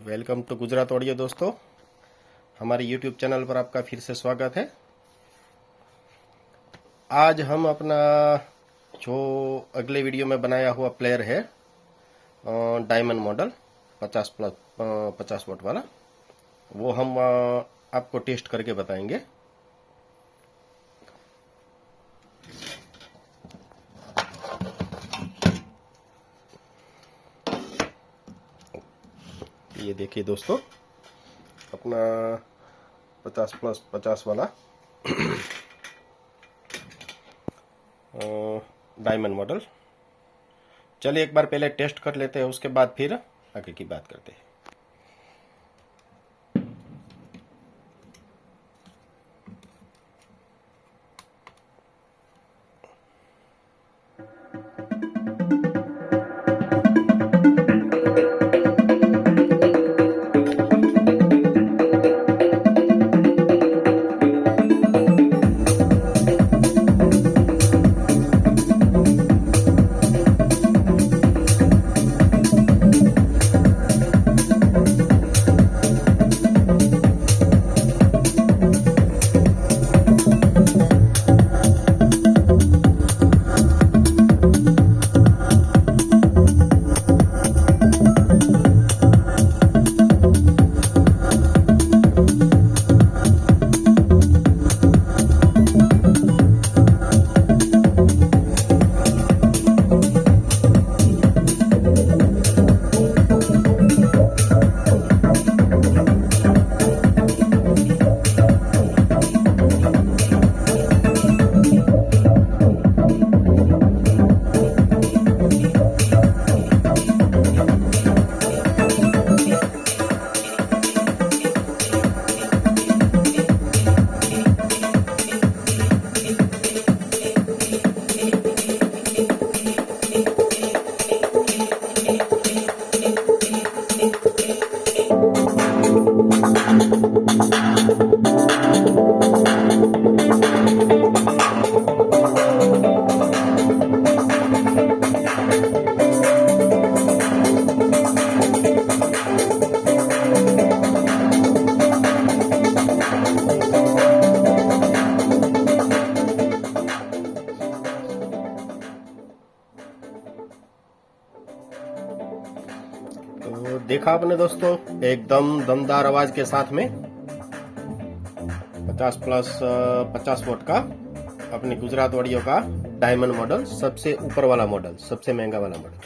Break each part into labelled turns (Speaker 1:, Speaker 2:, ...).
Speaker 1: Welcome to Gujarat audio. दोस्तों, हमारे YouTube channel पर आपका फिर से स्वागत है। आज हम अपना जो अगले वीडियो में बनाया हुआ प्लेयर है डायमंड मॉडल 50 वोट वाला, वो हम आपको टेस्ट करके बताएंगे। ये देखिए दोस्तों, अपना 50 वाला डायमंड मॉडल। चलिए एक बार पहले टेस्ट कर लेते हैं, उसके बाद फिर आगे की बात करते हैं। तो देखा आपने दोस्तों, एकदम दमदार आवाज के साथ में 50 वोट का अपने गुजरात ऑडियो का डायमंड मॉडल, सबसे ऊपर वाला मॉडल, सबसे महंगा वाला मॉडल।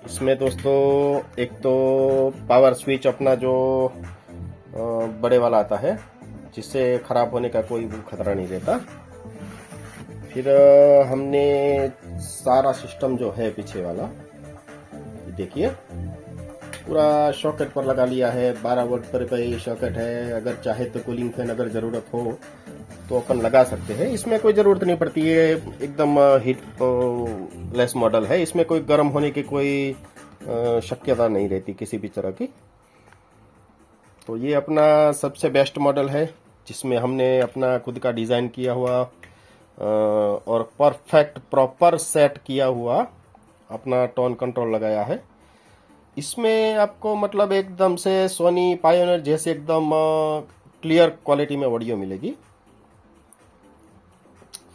Speaker 1: इसमें दोस्तों एक तो पावर स्विच अपना जो बड़े वाला आता है, जिससे खराब होने का कोई खतरा नहीं रहता। फिर हमने सारा सिस्टम जो है पीछे वाला, देखिए पूरा सॉकेट पर लगा लिया है। 12 वोल्ट पर कोई सॉकेट है। अगर चाहे तो कूलिंग फैन अगर जरूरत हो तो अपन लगा सकते हैं। इसमें कोई जरूरत नहीं पड़ती है, एकदम हीट लेस मॉडल है। इसमें कोई गर्म होने की कोई शक्यता नहीं रहती किसी भी तरह की। तो ये अपना सबसे बेस्ट मॉडल है, जिसमें हमने अपना खुद का डिजाइन किया हुआ और परफेक्ट प्रॉपर सेट किया हुआ अपना टोन कंट्रोल लगाया है। इसमें आपको मतलब एकदम से सोनी पायोनियर जैसे एकदम क्लियर क्वालिटी में ऑडियो मिलेगी।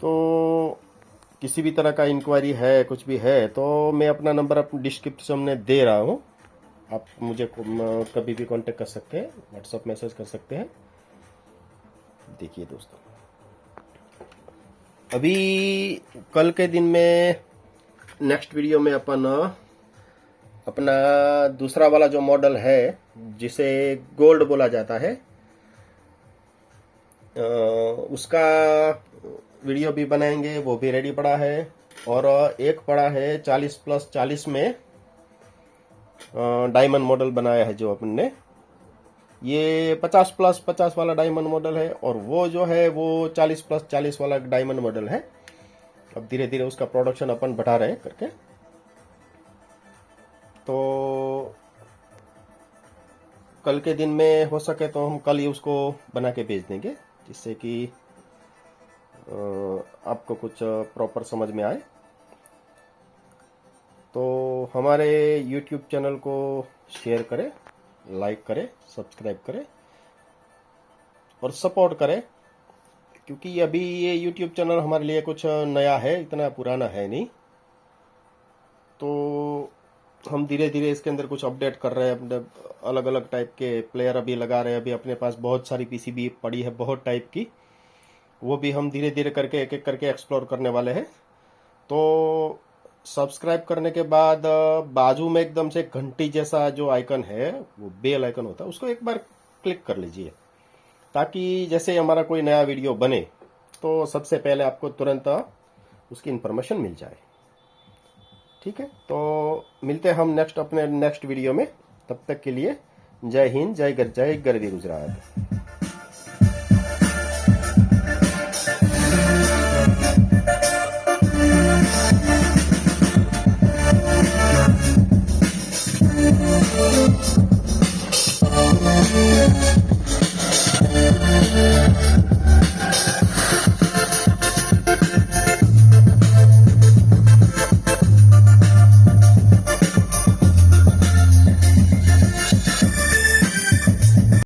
Speaker 1: तो किसी भी तरह का इंक्वायरी है, कुछ भी है, तो मैं अपना नंबर अपने डिस्क्रिप्शन में दे रहा हूँ। आप मुझे कभी भी कांटेक्ट कर सकते हैं, व्हाट्सएप मैसेज कर सकते हैं। देखिए दोस्तों, अभी कल के दिन में नेक्स्ट वीडियो में अपन अपना दूसरा वाला जो मॉडल है, जिसे गोल्ड बोला जाता है, उसका वीडियो भी बनाएंगे। वो भी रेडी पड़ा है। और एक पड़ा है 40+40 में डायमंड मॉडल बनाया है जो अपन ने। ये 50+50 वाला डायमंड मॉडल है, और वो जो है वो 40+40 वाला डायमंड मॉडल है। अब धीरे धीरे उसका प्रोडक्शन अपन बढ़ा रहे हैं करके। तो कल के दिन में हो सके तो हम कल ही उसको बना के भेज देंगे, जिससे कि आपको कुछ प्रॉपर समझ में आए। तो हमारे YouTube चैनल को शेयर करें, लाइक करें, सब्सक्राइब करें और सपोर्ट करें, क्योंकि अभी ये YouTube चैनल हमारे लिए कुछ नया है, इतना पुराना है नहीं। तो हम धीरे धीरे इसके अंदर कुछ अपडेट कर रहे हैं, अलग अलग टाइप के प्लेयर अभी लगा रहे हैं। अभी अपने पास बहुत सारी पीसीबी पड़ी है, बहुत टाइप की, वो भी हम धीरे धीरे करके एक एक करके एक्सप्लोर करने वाले हैं। तो सब्सक्राइब करने के बाद बाजू में एकदम से घंटी जैसा जो आइकन है, वो बेल आइकन होता है, उसको एक बार क्लिक कर लीजिए, ताकि जैसे हमारा कोई नया वीडियो बने तो सबसे पहले आपको तुरंत उसकी इंफॉर्मेशन मिल जाए। ठीक है, तो मिलते हैं हम अपने नेक्स्ट वीडियो में। तब तक के लिए जय हिंद, जय गरवी गुजरात।